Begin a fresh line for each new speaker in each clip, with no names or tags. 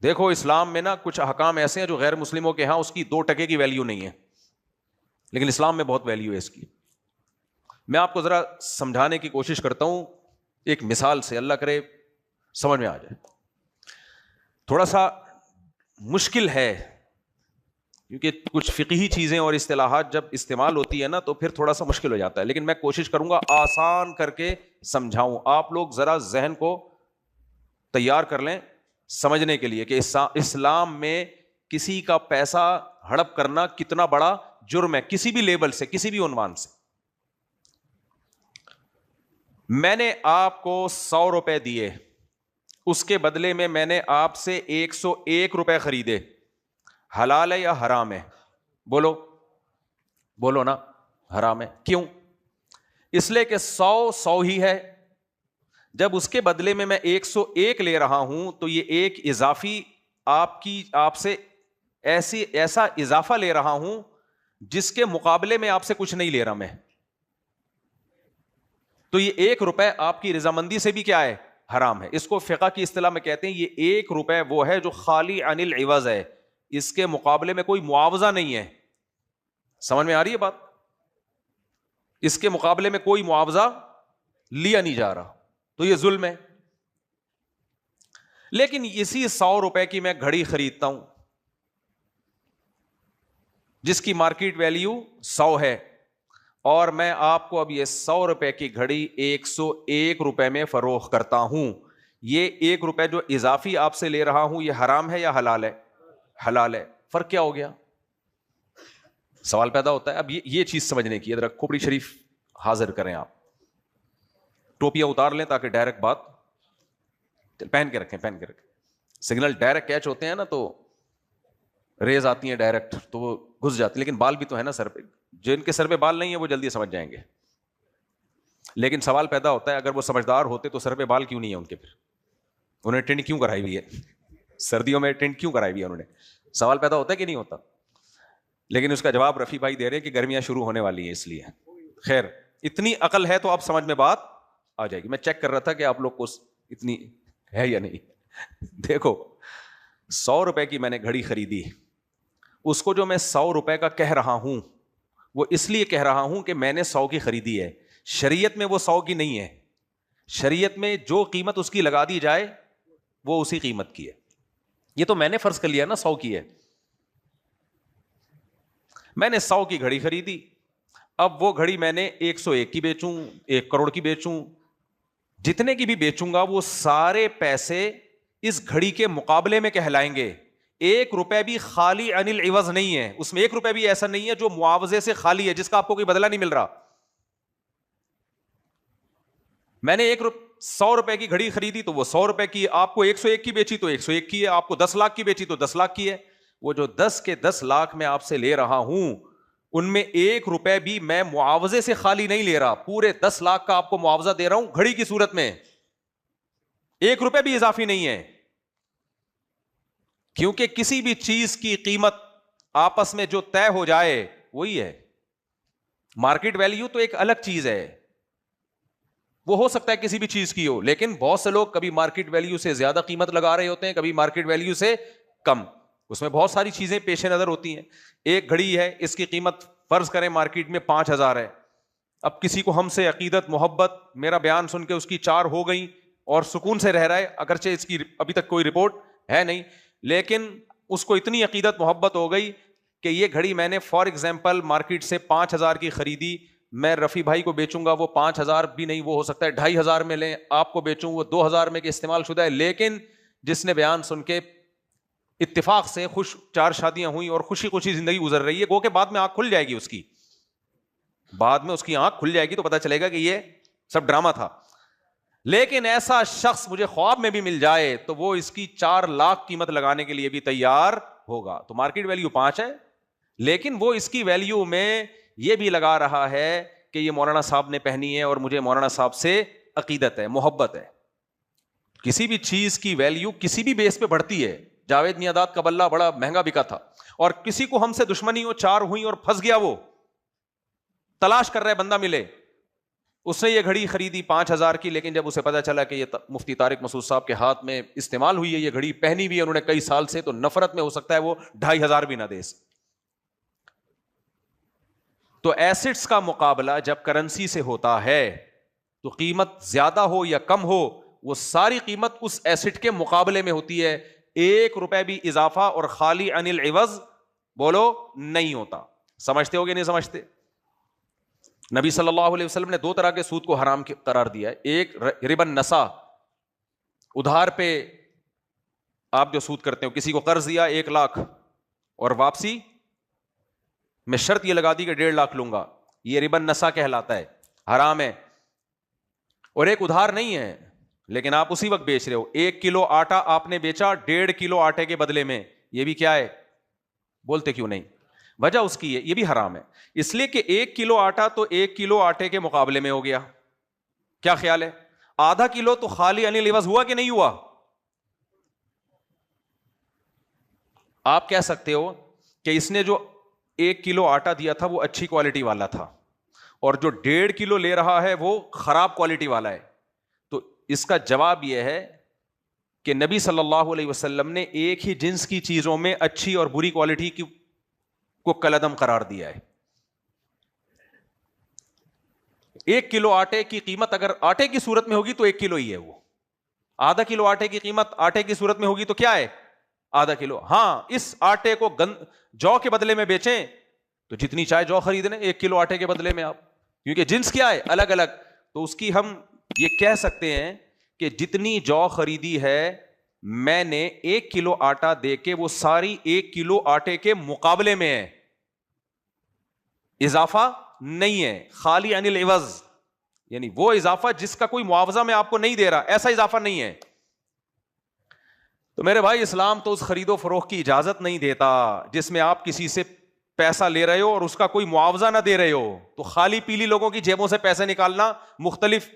دیکھو اسلام میں نا کچھ احکام ایسے ہیں جو غیر مسلموں کے ہاں اس کی 2% کی ویلیو نہیں ہے، لیکن اسلام میں بہت ویلیو ہے اس کی. میں آپ کو ذرا سمجھانے کی کوشش کرتا ہوں ایک مثال سے، اللہ کرے سمجھ میں آ جائے. تھوڑا سا مشکل ہے کیونکہ کچھ فقہی چیزیں اور اصطلاحات جب استعمال ہوتی ہے نا تو پھر تھوڑا سا مشکل ہو جاتا ہے، لیکن میں کوشش کروں گا آسان کر کے سمجھاؤں. آپ لوگ ذرا ذہن کو تیار کر لیں سمجھنے کے لیے کہ اسلام میں کسی کا پیسہ ہڑپ کرنا کتنا بڑا جرم ہے، کسی بھی لیبل سے، کسی بھی عنوان سے. میں نے آپ کو 100 روپے دیے، اس کے بدلے میں نے آپ سے 101 روپے خریدے، حلال ہے یا حرام ہے؟ بولو بولو نا. حرام ہے. کیوں؟ اس لیے کہ 100 ہی ہے. جب اس کے بدلے میں 101 لے رہا ہوں تو یہ ایک اضافی آپ سے ایسا اضافہ لے رہا ہوں جس کے مقابلے میں آپ سے کچھ نہیں لے رہا میں. تو یہ 1 روپے آپ کی رضامندی سے بھی کیا ہے؟ حرام ہے. اس کو فقہ کی اصطلاح میں کہتے ہیں یہ 1 روپے وہ ہے جو خالی عن العوض ہے، اس کے مقابلے میں کوئی معاوضہ نہیں ہے. سمجھ میں آ رہی ہے بات؟ اس کے مقابلے میں کوئی معاوضہ لیا نہیں جا رہا، تو یہ ظلم ہے. لیکن اسی 100 روپے کی میں گھڑی خریدتا ہوں جس کی مارکیٹ ویلیو 100 ہے، اور میں آپ کو اب یہ 100 روپے کی گھڑی 101 روپے میں فروخت کرتا ہوں. یہ 1 روپے جو اضافی آپ سے لے رہا ہوں یہ حرام ہے یا حلال ہے؟ حلال ہے. فرق کیا ہو گیا؟ سوال پیدا ہوتا ہے. اب یہ چیز سمجھنے کی، ذرا کھوپڑی شریف حاضر کریں، آپ ٹوپیاں اتار لیں تاکہ ڈائریکٹ بات پہن کے رکھیں. سگنل ڈائریکٹ کیچ ہوتے ہیں نا تو ریز آتی ہیں ڈائریکٹ تو وہ گھس جاتی، لیکن بال بھی تو ہے نا سر پہ. جن کے سر پہ بال نہیں ہے وہ جلدی سمجھ جائیں گے. لیکن سوال پیدا ہوتا ہے اگر وہ سمجھدار ہوتے تو سر پہ بال کیوں نہیں ہے ان کے؟ پھر انہیں ٹینٹ کیوں کرائی ہوئی ہے؟ سردیوں میں ٹینٹ کیوں کرائی ہوئی ہے انہوں نے؟ سوال پیدا ہوتا ہے کہ نہیں ہوتا؟ لیکن اس کا جواب رفیع بھائی دے رہے ہیں کہ گرمیاں شروع ہونے والی ہیں اس لیے. خیر، اتنی عقل ہے تو آپ سمجھ میں بات آ جائے گی. میں چیک کر رہا تھا کہ آپ لوگ کو اتنی ہے یا نہیں. دیکھو 100 روپے کی میں نے گھڑی خریدی، اس کو جو میں 100 روپے کا کہہ رہا ہوں وہ اس لیے کہہ رہا ہوں کہ میں نے 100 کی خریدی ہے. شریعت میں وہ 100 کی نہیں ہے. شریعت میں جو قیمت اس کی لگا دی جائے وہ اسی قیمت کی ہے. یہ تو میں نے فرض کر لیا نا 100 کی ہے. میں نے 100 کی گھڑی خریدی، اب وہ گھڑی میں نے 101 کی بیچوں، 1 کروڑ کی بیچوں، جتنے کی بھی بیچوں گا وہ سارے پیسے اس گھڑی کے مقابلے میں کہلائیں گے. 1 روپے بھی خالی عن العوض نہیں ہے، اس میں 1 روپے بھی ایسا نہیں ہے جو معاوضے سے خالی ہے، جس کا آپ کو کوئی بدلہ نہیں مل رہا. میں نے 100 روپے کی گھڑی خریدی تو وہ 100 روپے کی، آپ کو 101 کی بیچی تو 101 کی ہے، آپ کو 10 لاکھ کی بیچی تو 10 لاکھ کی ہے. وہ جو 10 کے 10 لاکھ میں آپ سے لے رہا ہوں ان میں 1 روپے بھی میں معاوضے سے خالی نہیں لے رہا، پورے 10 لاکھ کا آپ کو معاوضہ دے رہا ہوں گھڑی کی صورت میں. 1 روپے بھی اضافی نہیں ہے، کیونکہ کسی بھی چیز کی قیمت آپس میں جو طے ہو جائے وہی ہے. مارکیٹ ویلیو تو ایک الگ چیز ہے، وہ ہو سکتا ہے کسی بھی چیز کی ہو، لیکن بہت سے لوگ کبھی مارکیٹ ویلیو سے زیادہ قیمت لگا رہے ہوتے ہیں، کبھی مارکیٹ ویلیو سے کم. اس میں بہت ساری چیزیں پیش نظر ہوتی ہیں. ایک گھڑی ہے، اس کی قیمت فرض کریں مارکیٹ میں 5,000 ہے. اب کسی کو ہم سے عقیدت محبت، میرا بیان سن کے اس کی 4 ہو گئی اور سکون سے رہ رہا ہے، اگرچہ اس کی ابھی تک کوئی رپورٹ ہے نہیں، لیکن اس کو اتنی عقیدت محبت ہو گئی کہ یہ گھڑی میں نے فار ایگزامپل مارکیٹ سے 5,000 کی خریدی، میں رفیع بھائی کو بیچوں گا وہ 5,000 بھی نہیں، وہ ہو سکتا ہے 2,500 میں لیں، آپ کو بیچوں وہ 2,000 میں کہ استعمال شدہ ہے. لیکن جس نے بیان سن کے اتفاق سے 4 شادیاں ہوئی اور خوشی خوشی زندگی گزر رہی ہے، گو کہ بعد میں آنکھ کھل جائے گی اس کی، بعد میں اس کی آنکھ کھل جائے گی تو پتہ چلے گا کہ یہ سب ڈرامہ تھا. لیکن ایسا شخص مجھے خواب میں بھی مل جائے تو وہ اس کی 4 لاکھ قیمت لگانے کے لیے بھی تیار ہوگا. تو مارکیٹ ویلیو 5 ہے، لیکن وہ اس کی ویلیو میں یہ بھی لگا رہا ہے کہ یہ مولانا صاحب نے پہنی ہے اور مجھے مولانا صاحب سے عقیدت ہے، محبت ہے. کسی بھی چیز کی ویلیو کسی بھی بیس پہ بڑھتی ہے. جاوید میاں داد کا بلہ بڑا مہنگا بکا تھا اور کسی کو ہم سے دشمنی ہو، 4 ہوئی اور پھنس گیا، وہ تلاش کر رہے بندہ ملے، اس نے یہ گھڑی خریدی 5,000 کی، لیکن جب اسے پتا چلا کہ یہ مفتی طارق مسعود صاحب کے ہاتھ میں استعمال ہوئی ہے، یہ گھڑی پہنی ہوئی ہے انہوں نے کئی سال سے، تو نفرت میں ہو سکتا ہے وہ 2,500 بھی نہ دے. تو ایسٹس کا مقابلہ جب کرنسی سے ہوتا ہے تو قیمت زیادہ ہو یا کم ہو، وہ ساری قیمت اس ایسٹ کے مقابلے میں ہوتی ہے. 1 روپے بھی اضافہ اور خالی عن العوض بولو نہیں ہوتا. سمجھتے ہو گے نہیں سمجھتے؟ نبی صلی اللہ علیہ وسلم نے 2 طرح کے سود کو حرام قرار دیا ہے. ایک ربا النسا، ادھار پہ آپ جو سود کرتے ہو، کسی کو قرض دیا 1 لاکھ اور واپسی میں شرط یہ لگا دی کہ 1.5 لاکھ لوں گا، یہ ربا النسا کہلاتا ہے، حرام ہے. اور ایک ادھار نہیں ہے لیکن آپ اسی وقت بیچ رہے ہو. 1 کلو آٹا آپ نے بیچا 1.5 کلو آٹے کے بدلے میں، یہ بھی کیا ہے؟ بولتے کیوں نہیں؟ وجہ اس کی ہے، یہ بھی حرام ہے. اس لیے کہ 1 کلو آٹا تو 1 کلو آٹے کے مقابلے میں ہو گیا. کیا خیال ہے؟ آدھا کلو تو خالی عن العوض ہوا کہ نہیں ہوا؟ آپ کہہ سکتے ہو کہ اس نے جو 1 کلو آٹا دیا تھا وہ اچھی کوالٹی والا تھا، اور جو 1.5 کلو لے رہا ہے وہ خراب کوالٹی والا ہے. تو اس کا جواب یہ ہے کہ نبی صلی اللہ علیہ وسلم نے ایک ہی جنس کی چیزوں میں اچھی اور بری کوالٹی کو کلعدم قرار دیا ہے. 1 کلو آٹے کی قیمت اگر آٹے کی صورت میں ہوگی تو 1 کلو ہی ہے وہ. آدھا کلو آٹے کی قیمت آٹے کی صورت میں ہوگی تو کیا ہے؟ آدھا کلو. ہاں اس آٹے کو جو کے بدلے میں بیچیں تو جتنی چاہے جو خریدنے 1 کلو آٹے کے بدلے میں آپ، کیونکہ جنس کیا ہے؟ الگ الگ. تو اس کی ہم یہ کہہ سکتے ہیں کہ جتنی جو خریدی ہے میں نے 1 کلو آٹا دے کے وہ ساری 1 کلو آٹے کے مقابلے میں ہے، اضافہ نہیں ہے. خالی عن العوض یعنی وہ اضافہ جس کا کوئی معاوضہ میں آپ کو نہیں دے رہا، ایسا اضافہ نہیں ہے. تو میرے بھائی اسلام تو اس خرید و فروخت کی اجازت نہیں دیتا جس میں آپ کسی سے پیسہ لے رہے ہو اور اس کا کوئی معاوضہ نہ دے رہے ہو. تو خالی پیلی لوگوں کی جیبوں سے پیسے نکالنا مختلف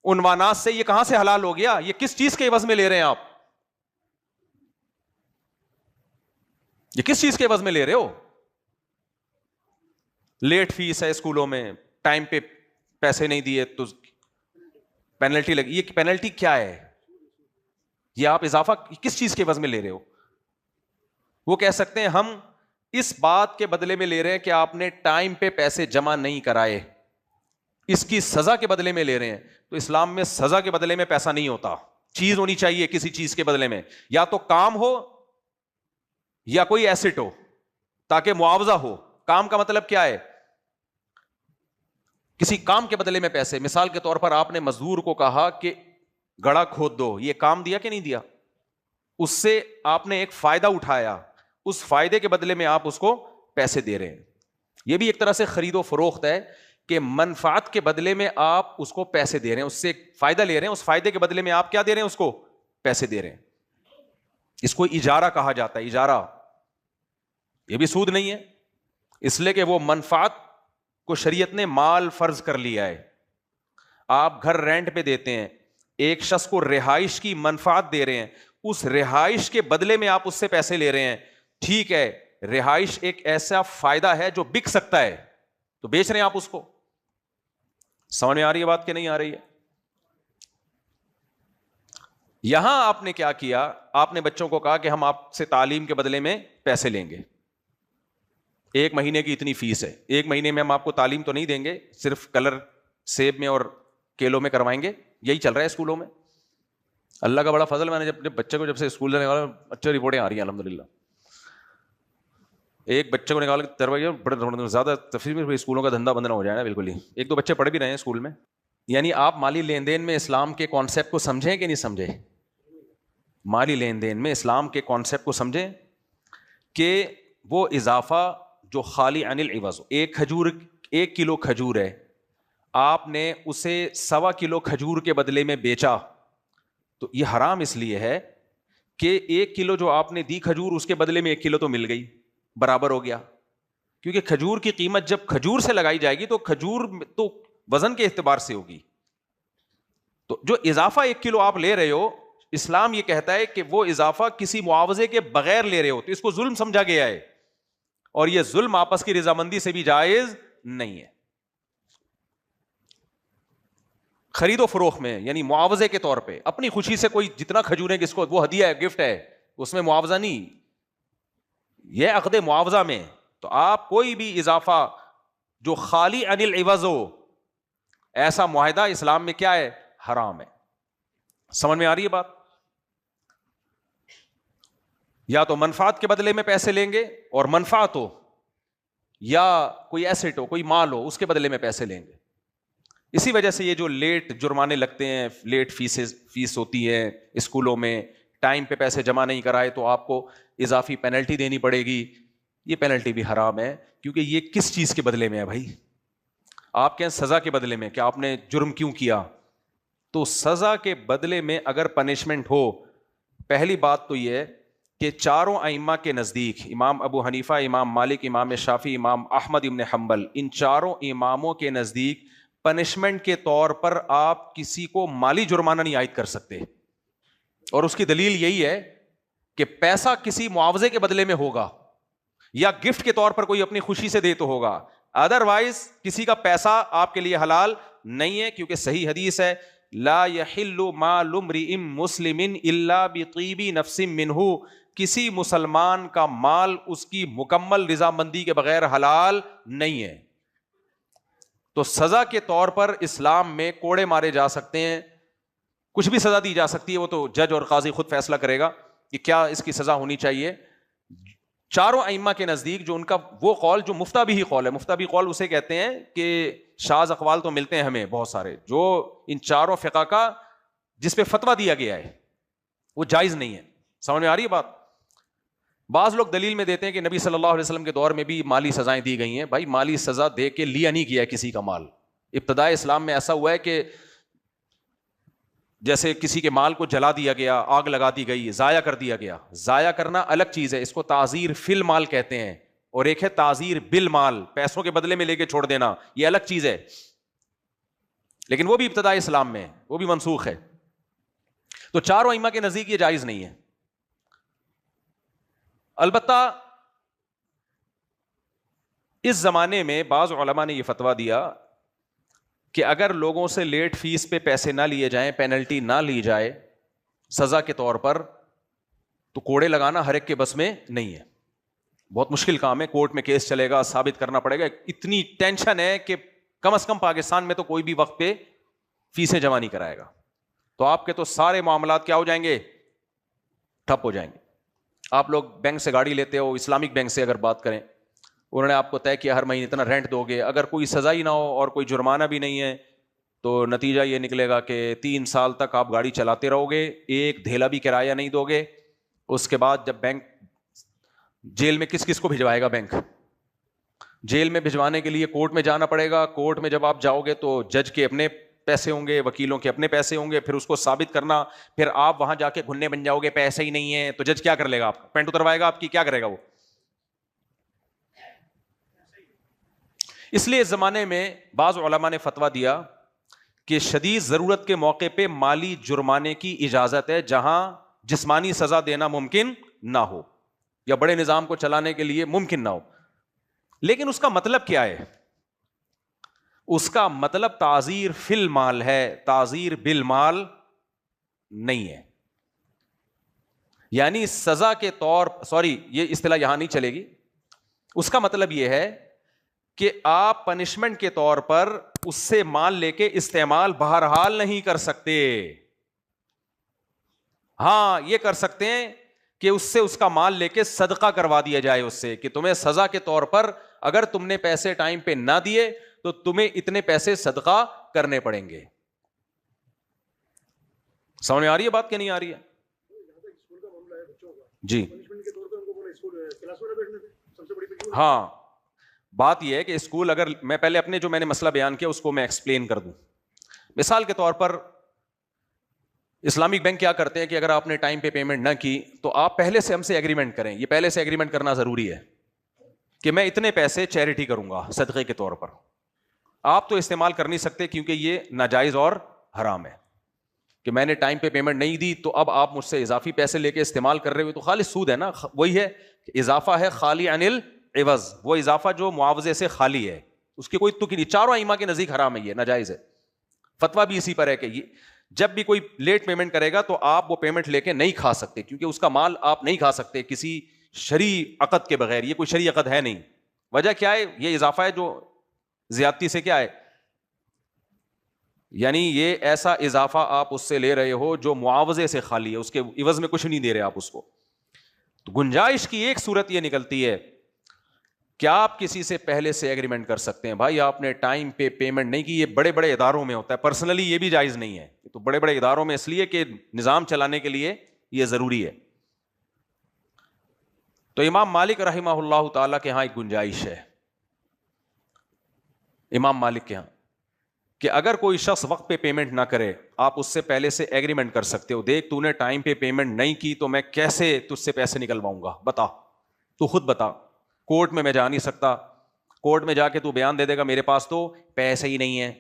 عنوانات سے، یہ کہاں سے حلال ہو گیا؟ یہ کس چیز کے عوض میں لے رہے ہیں آپ؟ یہ کس چیز کے عوض میں لے رہے ہو؟ لیٹ فیس ہے اسکولوں میں، ٹائم پہ پیسے نہیں دیے تو پینلٹی لگی. یہ پینلٹی کیا ہے؟ یہ آپ اضافہ کس چیز کے عوض میں لے رہے ہو؟ وہ کہہ سکتے ہیں ہم اس بات کے بدلے میں لے رہے ہیں کہ آپ نے ٹائم پہ پیسے جمع نہیں کرائے، اس کی سزا کے بدلے میں لے رہے ہیں. تو اسلام میں سزا کے بدلے میں پیسہ نہیں ہوتا. چیز ہونی چاہیے کسی چیز کے بدلے میں، یا تو کام ہو یا کوئی ایسٹ ہو تاکہ معاوضہ ہو. کام کا مطلب کیا ہے؟ کسی کام کے بدلے میں پیسے. مثال کے طور پر آپ نے مزدور کو کہا کہ گڑھا کھود دو، یہ کام دیا کہ نہیں دیا؟ اس سے آپ نے ایک فائدہ اٹھایا، اس فائدے کے بدلے میں آپ اس کو پیسے دے رہے ہیں. یہ بھی ایک طرح سے خرید و فروخت ہے کہ منفعت کے بدلے میں آپ اس کو پیسے دے رہے ہیں، اس سے فائدہ لے رہے ہیں، اس فائدے کے بدلے میں آپ کیا دے رہے ہیں؟ اس کو پیسے دے رہے ہیں. اس کو اجارہ کہا جاتا ہے. اجارہ یہ بھی سود نہیں ہے، اس لیے کہ وہ منفعت کو شریعت نے مال فرض کر لیا ہے. آپ گھر رینٹ پہ دیتے ہیں، ایک شخص کو رہائش کی منفعت دے رہے ہیں، اس رہائش کے بدلے میں آپ اس سے پیسے لے رہے ہیں. ٹھیک ہے، رہائش ایک ایسا فائدہ ہے جو بک سکتا ہے تو بیچ رہے ہیں آپ اس کو. سمجھ میں آ رہی ہے بات کہ نہیں آ رہی ہے؟ یہاں آپ نے کیا کیا؟ آپ نے بچوں کو کہا کہ ہم آپ سے تعلیم کے بدلے میں پیسے لیں گے. 1 مہینے کی اتنی فیس ہے، 1 مہینے میں ہم آپ کو تعلیم تو نہیں دیں گے، صرف کلر سیب میں اور کیلوں میں کروائیں گے. یہی چل رہا ہے اسکولوں میں. اللہ کا بڑا فضل، میں نے جب بچے کو جب سے اسکول سے نکالا اچھی رپورٹیں آ رہی ہیں الحمدللہ. ایک بچے کو نکال کے بڑے زیادہ تفصیل میں اسکولوں کا دھندا بند نہ ہو جائے نا بالکل ہی. 1-2 بچے پڑھ بھی رہے ہیں اسکول میں. یعنی آپ مالی لین دین میں اسلام کے کانسیپٹ کو سمجھیں کہ نہیں سمجھیں؟ مالی لین دین میں اسلام کے کانسیپٹ کو سمجھیں کہ وہ اضافہ جو خالی عن العوض، 1 کلو کھجور ہے، آپ نے اسے 1.25 کلو کھجور کے بدلے میں بیچا تو یہ حرام اس لیے ہے کہ 1 کلو جو آپ نے دی کھجور، اس کے بدلے میں 1 کلو تو مل گئی، برابر ہو گیا. کیونکہ کھجور کی قیمت جب کھجور سے لگائی جائے گی تو کھجور تو وزن کے اعتبار سے ہوگی. تو جو اضافہ 1 کلو آپ لے رہے ہو، اسلام یہ کہتا ہے کہ وہ اضافہ کسی معاوضے کے بغیر لے رہے ہو تو اس کو ظلم سمجھا گیا ہے، اور یہ ظلم آپس کی رضامندی سے بھی جائز نہیں ہے. خرید و فروخت میں یعنی معاوضے کے طور پہ اپنی خوشی سے کوئی جتنا کھجوریں کس کو وہ ہدیہ ہے, گفٹ ہے, اس میں معاوضہ نہیں, یہ عقد معاوضہ میں. تو آپ کوئی بھی اضافہ جو خالی عن العوض ہو, ایسا معاہدہ اسلام میں کیا ہے؟ حرام ہے. سمجھ میں آ رہی ہے بات؟ یا تو منفعت کے بدلے میں پیسے لیں گے, اور منفعت ہو یا کوئی ایسٹ ہو, کوئی مال ہو, اس کے بدلے میں پیسے لیں گے. اسی وجہ سے یہ جو لیٹ جرمانے لگتے ہیں, لیٹ فیس ہوتی ہے اسکولوں میں, ٹائم پہ پیسے جمع نہیں کرائے تو آپ کو اضافی پینلٹی دینی پڑے گی. یہ پینلٹی بھی حرام ہے, کیونکہ یہ کس چیز کے بدلے میں ہے بھائی؟ آپ کہیں سزا کے بدلے میں, کہ آپ نے جرم کیوں کیا, تو سزا کے بدلے میں اگر پنشمنٹ ہو, پہلی بات تو یہ ہے کہ چاروں ائمہ کے نزدیک, امام ابو حنیفہ, امام مالک, امام شافعی, امام احمد ابن حنبل, ان چاروں اماموں کے نزدیک پنشمنٹ کے طور پر آپ کسی کو مالی جرمانہ نہیں عائد کر سکتے. اور اس کی دلیل یہی ہے کہ پیسہ کسی معاوضے کے بدلے میں ہوگا, یا گفٹ کے طور پر کوئی اپنی خوشی سے دے تو ہوگا, ادروائز کسی کا پیسہ آپ کے لیے حلال نہیں ہے, کیونکہ صحیح حدیث ہے, لا یحل مال امرئ مسلم الا بطیب نفس منہ, کسی مسلمان کا مال اس کی مکمل رضامندی کے بغیر حلال نہیں ہے. تو سزا کے طور پر اسلام میں کوڑے مارے جا سکتے ہیں, کچھ بھی سزا دی جا سکتی ہے, وہ تو جج اور قاضی خود فیصلہ کرے گا کہ کیا اس کی سزا ہونی چاہیے. چاروں ائمہ کے نزدیک جو ان کا وہ قول جو مفتابی قول ہے, مفتابی قول اسے کہتے ہیں کہ شاذ اقوال تو ملتے ہیں ہمیں بہت سارے, جو ان چاروں فقہ کا جس پہ فتویٰ دیا گیا ہے وہ جائز نہیں ہے. سمجھ میں آ رہی ہے بات؟ بعض لوگ دلیل میں دیتے ہیں کہ نبی صلی اللہ علیہ وسلم کے دور میں بھی مالی سزائیں دی گئی ہیں. بھائی مالی سزا دے کے لیا نہیں گیا کسی کا مال. ابتدائے اسلام میں ایسا ہوا ہے کہ جیسے کسی کے مال کو جلا دیا گیا, آگ لگا دی گئی, ضائع کر دیا گیا. ضائع کرنا الگ چیز ہے, اس کو تعزیر فی المال کہتے ہیں, اور ایک ہے تعزیر بالمال, پیسوں کے بدلے میں لے کے چھوڑ دینا, یہ الگ چیز ہے. لیکن وہ بھی ابتدائے اسلام میں, وہ بھی منسوخ ہے. تو چاروں ائمہ کے نزدیک یہ جائز نہیں ہے. البتہ اس زمانے میں بعض علماء نے یہ فتویٰ دیا کہ اگر لوگوں سے لیٹ فیس پہ پیسے نہ لیے جائیں, پینلٹی نہ لی جائے سزا کے طور پر, تو کوڑے لگانا ہر ایک کے بس میں نہیں ہے. بہت مشکل کام ہے, کورٹ میں کیس چلے گا, ثابت کرنا پڑے گا. اتنی ٹینشن ہے کہ کم از کم پاکستان میں تو کوئی بھی وقت پہ فیسیں جمع نہیں کرائے گا, تو آپ کے تو سارے معاملات کیا ہو جائیں گے؟ ٹھپ ہو جائیں گے. آپ لوگ بینک سے گاڑی لیتے ہو, اسلامک بینک سے اگر بات کریں, انہوں نے آپ کو طے کیا ہر مہینے اتنا رینٹ دو گے, اگر کوئی سزا ہی نہ ہو اور کوئی جرمانہ بھی نہیں ہے تو نتیجہ یہ نکلے گا کہ 3 سال تک آپ گاڑی چلاتے رہو گے, ایک دھیلا بھی کرایہ نہیں دو گے. اس کے بعد جب بینک جیل میں کس کس کو بھجوائے گا؟ بینک جیل میں بھجوانے کے لیے کورٹ میں جانا پڑے گا. کورٹ میں جب آپ جاؤ گے تو جج کے اپنے پیسے ہوں گے, وکیلوں کے اپنے پیسے ہوں گے, پھر اس کو ثابت کرنا, پھر آپ وہاں جا کے گھننے بن جاؤ گے, پیسے ہی نہیں ہے, تو جج کیا کر لے گا؟ آپ پینٹ اتروائے گا آپ کی, کیا کرے گا وہ؟ اس لیے اس زمانے میں بعض علماء نے فتویٰ دیا کہ شدید ضرورت کے موقع پہ مالی جرمانے کی اجازت ہے, جہاں جسمانی سزا دینا ممکن نہ ہو یا بڑے نظام کو چلانے کے لیے ممکن نہ ہو. لیکن اس کا مطلب کیا ہے؟ اس کا مطلب تعزیر فی المال ہے, تعزیر بالمال نہیں ہے. یعنی سزا کے طور یہ اصطلاح یہاں نہیں چلے گی. اس کا مطلب یہ ہے کہ آپ پنشمنٹ کے طور پر اس سے مال لے کے استعمال بہرحال نہیں کر سکتے. ہاں یہ کر سکتے ہیں کہ اس سے اس کا مال لے کے صدقہ کروا دیا جائے اس سے, کہ تمہیں سزا کے طور پر اگر تم نے پیسے ٹائم پہ نہ دیے تو تمہیں اتنے پیسے صدقہ کرنے پڑیں گے. سمجھ میں آ رہی ہے بات کہ نہیں آ رہی ہے؟ جی ہاں, بات یہ ہے کہ اسکول, اگر میں پہلے اپنے جو میں نے مسئلہ بیان کیا اس کو میں ایکسپلین کر دوں. مثال کے طور پر اسلامک بینک کیا کرتے ہیں کہ اگر آپ نے ٹائم پہ پیمنٹ نہ کی تو آپ پہلے سے ہم سے ایگریمنٹ کریں. یہ پہلے سے ایگریمنٹ کرنا ضروری ہے کہ میں اتنے پیسے چیریٹی کروں گا صدقے کے طور پر. آپ تو استعمال کر نہیں سکتے کیونکہ یہ ناجائز اور حرام ہے, کہ میں نے ٹائم پہ پیمنٹ نہیں دی تو اب آپ مجھ سے اضافی پیسے لے کے استعمال کر رہے ہوئے, تو خالص سود ہے نا. وہی ہے کہ اضافہ ہے خالی عن العوض, وہ اضافہ جو معاوضے سے خالی ہے, اس کی کوئی تک نہیں. چاروں ائمہ کے نزدیک حرام ہے, یہ ناجائز ہے. فتویٰ بھی اسی پر ہے کہ جب بھی کوئی لیٹ پیمنٹ کرے گا تو آپ وہ پیمنٹ لے کے نہیں کھا سکتے, کیونکہ اس کا مال آپ نہیں کھا سکتے کسی شرعی عقد کے بغیر. یہ کوئی شرعی عقد ہے نہیں. وجہ کیا ہے؟ یہ اضافہ ہے جو زیادتی سے کیا ہے, یعنی یہ ایسا اضافہ آپ اس سے لے رہے ہو جو معاوضے سے خالی ہے, اس کے عوض میں کچھ نہیں دے رہے آپ اس کو. تو گنجائش کی ایک صورت یہ نکلتی ہے کہ آپ کسی سے پہلے سے ایگریمنٹ کر سکتے ہیں, بھائی آپ نے ٹائم پہ پیمنٹ نہیں کی. یہ بڑے بڑے اداروں میں ہوتا ہے, پرسنلی یہ بھی جائز نہیں ہے. تو بڑے بڑے اداروں میں اس لیے کہ نظام چلانے کے لیے یہ ضروری ہے. تو امام مالک رحمہ اللہ تعالیٰ کے ہاں ایک گنجائش ہے, امام مالک کے ہاں, کہ اگر کوئی شخص وقت پہ پیمنٹ نہ کرے, آپ اس سے پہلے سے ایگریمنٹ کر سکتے ہو, دیکھ تو نے ٹائم پہ پیمنٹ نہیں کی تو میں کیسے تجھ سے پیسے نکلواؤں گا, بتا, تو خود بتا. کورٹ میں جا نہیں سکتا, کورٹ میں جا کے تو بیان دے دے گا میرے پاس تو پیسے ہی نہیں ہیں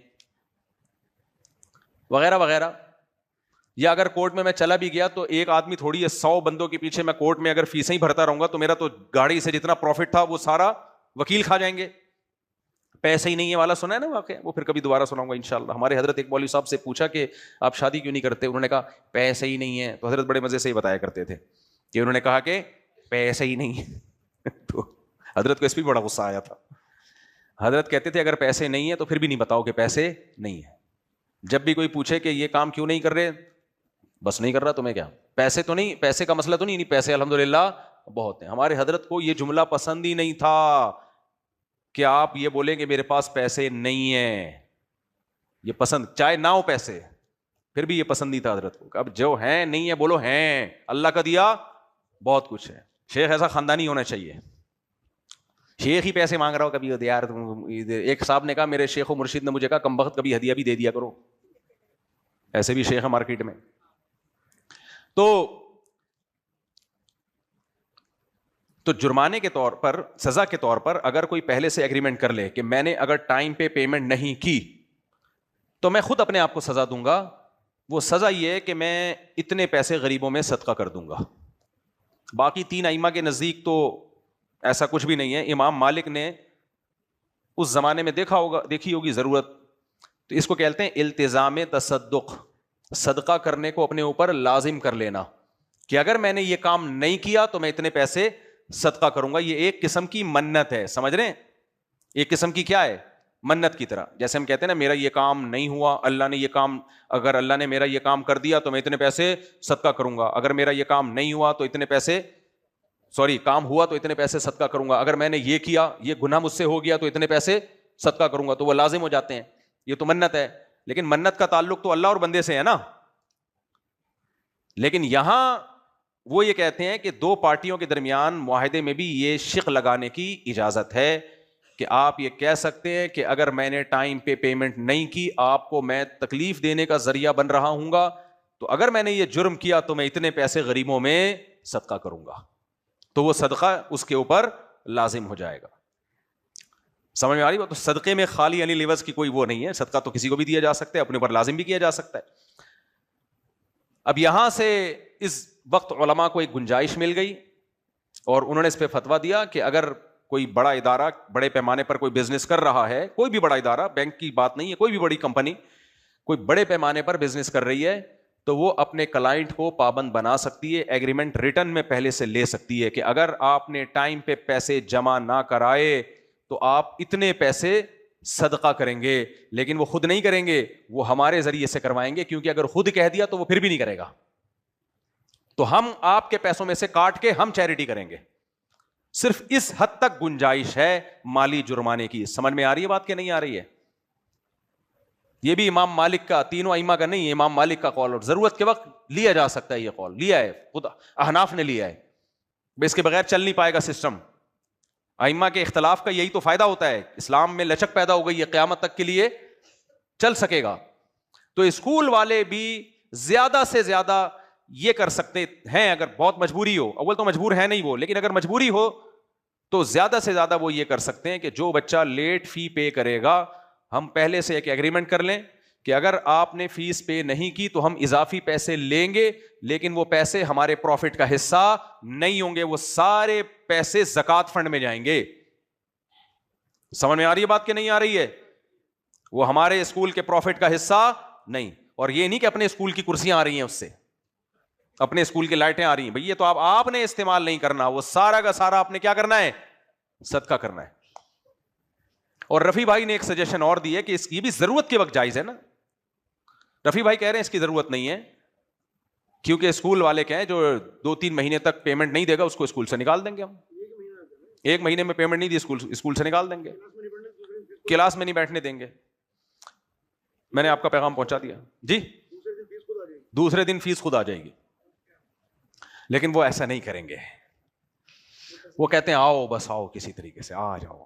وغیرہ وغیرہ. یا اگر کورٹ میں چلا بھی گیا تو ایک آدمی تھوڑی ہے, 100 بندوں کے پیچھے میں کورٹ میں اگر فیسیں ہی بھرتا رہوں گا تو میرا تو گاڑی سے جتنا پروفٹ تھا وہ سارا وکیل کھا جائیں گے. پیسے ہی نہیں ہے والا سنا ہے نا واقعہ, وہ پھر کبھی دوبارہ سناؤں گا انشاءاللہ. ہمارے حضرت ایک مولوی صاحب سے پوچھا کہ آپ شادی کیوں نہیں کرتے, انہوں نے کہا پیسے ہی نہیں ہے. تو حضرت بڑے مزے سے ہی بتایا کرتے تھے کہ انہوں نے کہا کہ پیسے ہی نہیں ہے. تو حضرت کو اس پہ بڑا غصہ آیا تھا. حضرت کہتے تھے اگر پیسے نہیں ہیں تو پھر بھی نہیں بتاؤ کہ پیسے نہیں ہیں. جب بھی کوئی پوچھے کہ یہ کام کیوں نہیں کر رہے, بس نہیں کر رہا, تمہیں کیا پیسے تو نہیں, پیسے کا مسئلہ تو نہیں, پیسے الحمدللہ بہت ہیں. ہمارے حضرت کو یہ جملہ پسند ہی نہیں تھا کہ آپ یہ بولیں کہ میرے پاس پیسے نہیں ہیں. یہ پسند, چاہے نہ ہو پیسے پھر بھی یہ پسند نہیں تھا حضرت کو. اب جو ہیں نہیں ہے بولو ہیں, اللہ کا دیا بہت کچھ ہے. شیخ ایسا خاندانی ہونا چاہیے, شیخ ہی پیسے مانگ رہا ہو کبھی یار. ایک صاحب نے کہا میرے شیخ و مرشد نے مجھے کہا کم بخت کبھی ہدیہ بھی دے دیا کرو. ایسے بھی شیخ ہے مارکیٹ میں. تو جرمانے کے طور پر, سزا کے طور پر, اگر کوئی پہلے سے ایگریمنٹ کر لے کہ میں نے اگر ٹائم پہ پیمنٹ نہیں کی تو میں خود اپنے آپ کو سزا دوں گا. وہ سزا یہ ہے کہ میں اتنے پیسے غریبوں میں صدقہ کر دوں گا. باقی 3 ائمہ کے نزدیک تو ایسا کچھ بھی نہیں ہے. امام مالک نے اس زمانے میں دیکھی ہوگی ضرورت, تو اس کو کہتے ہیں التزام تصدق, صدقہ کرنے کو اپنے اوپر لازم کر لینا کہ اگر میں نے یہ کام نہیں کیا تو میں اتنے پیسے صدقہ کروں گا. یہ ایک قسم کی منت ہے, سمجھ رہے ہیں, ایک قسم کی کیا ہے, منت کی طرح. جیسے ہم کہتے ہیں نا میرا یہ کام نہیں ہوا, اللہ نے یہ کام, اگر اللہ نے میرا یہ کام کر دیا تو میں اتنے پیسے صدقہ کروں گا. اگر میرا یہ کام نہیں ہوا تو اتنے پیسے, کام ہوا تو اتنے پیسے صدقہ کروں گا. اگر میں نے یہ کیا, یہ گناہ مجھ سے ہو گیا تو اتنے پیسے صدقہ کروں گا. تو وہ لازم ہو جاتے ہیں. یہ تو منت ہے, لیکن منت کا تعلق تو اللہ اور بندے سے ہے نا. لیکن یہاں وہ یہ کہتے ہیں کہ 2 پارٹیوں کے درمیان معاہدے میں بھی یہ شق لگانے کی اجازت ہے کہ آپ یہ کہہ سکتے ہیں کہ اگر میں نے ٹائم پہ پیمنٹ نہیں کی, آپ کو میں تکلیف دینے کا ذریعہ بن رہا ہوں گا, تو اگر میں نے یہ جرم کیا تو میں اتنے پیسے غریبوں میں صدقہ کروں گا. تو وہ صدقہ اس کے اوپر لازم ہو جائے گا. سمجھ میں آ رہی بات؟ تو صدقے میں خالی یعنی لیوز کی کوئی وہ نہیں ہے. صدقہ تو کسی کو بھی دیا جا سکتا ہے, اپنے اوپر لازم بھی کیا جا سکتا ہے. اب یہاں سے اس وقت علماء کو ایک گنجائش مل گئی اور انہوں نے اس پہ فتویٰ دیا کہ اگر کوئی بڑا ادارہ بڑے پیمانے پر کوئی بزنس کر رہا ہے, کوئی بھی بڑا ادارہ, بینک کی بات نہیں ہے, کوئی بھی بڑی کمپنی کوئی بڑے پیمانے پر بزنس کر رہی ہے, تو وہ اپنے کلائنٹ کو پابند بنا سکتی ہے, ایگریمنٹ ریٹن میں پہلے سے لے سکتی ہے کہ اگر آپ نے ٹائم پہ پیسے جمع نہ کرائے تو آپ اتنے پیسے صدقہ کریں گے. لیکن وہ خود نہیں کریں گے, وہ ہمارے ذریعے سے کروائیں گے, کیونکہ اگر خود کہہ دیا تو وہ پھر بھی نہیں کرے گا, تو ہم آپ کے پیسوں میں سے کاٹ کے ہم چیریٹی کریں گے. صرف اس حد تک گنجائش ہے مالی جرمانے کی. سمجھ میں آ رہی ہے بات کہ نہیں آ رہی ہے؟ یہ بھی امام مالک کا, 3 ائمہ کا نہیں, امام مالک کا قول, اور ضرورت کے وقت لیا جا سکتا ہے. یہ قول لیا ہے, خود احناف نے لیا ہے. اس کے بغیر چل نہیں پائے گا سسٹم. ائمہ کے اختلاف کا یہی تو فائدہ ہوتا ہے, اسلام میں لچک پیدا ہو گئی ہے, قیامت تک کے لیے چل سکے گا. تو اسکول والے بھی زیادہ سے زیادہ یہ کر سکتے ہیں, اگر بہت مجبوری ہو. اول تو مجبور ہے نہیں وہ, لیکن اگر مجبوری ہو تو زیادہ سے زیادہ وہ یہ کر سکتے ہیں کہ جو بچہ لیٹ فی پے کرے گا, ہم پہلے سے ایک ایگریمنٹ کر لیں کہ اگر آپ نے فیس پے نہیں کی تو ہم اضافی پیسے لیں گے, لیکن وہ پیسے ہمارے پروفٹ کا حصہ نہیں ہوں گے, وہ سارے پیسے زکوٰۃ فنڈ میں جائیں گے. سمجھ میں آ رہی ہے بات کہ نہیں آ رہی ہے؟ وہ ہمارے اسکول کے پروفٹ کا حصہ نہیں. اور یہ نہیں کہ اپنے اسکول کی کرسیاں آ رہی ہیں اس سے, اپنے اسکول کی لائٹیں آ رہی ہیں, بھئی یہ تو آپ نے استعمال نہیں کرنا, وہ سارا کا سارا آپ نے کیا کرنا ہے, صدقہ کرنا ہے. اور رفیع بھائی نے ایک سجیشن اور دی ہے کہ یہ بھی ضرورت کے وقت جائز ہے نا. رفیع بھائی کہہ رہے ہیں اس کی ضرورت نہیں ہے, کیونکہ اسکول والے کہیں جو 2-3 مہینے تک پیمنٹ نہیں دے گا اس کو اسکول سے نکال دیں گے ہم. 1 مہینے میں پیمنٹ نہیں دی اسکول سے نکال دیں گے, کلاس میں نہیں بیٹھنے دیں گے. میں نے آپ کا پیغام پہنچا دیا جی. دوسرے دن فیس خود آ جائے گی, لیکن وہ ایسا نہیں کریں گے. وہ کہتے ہیں آؤ بس آؤ, کسی طریقے سے آ جاؤ.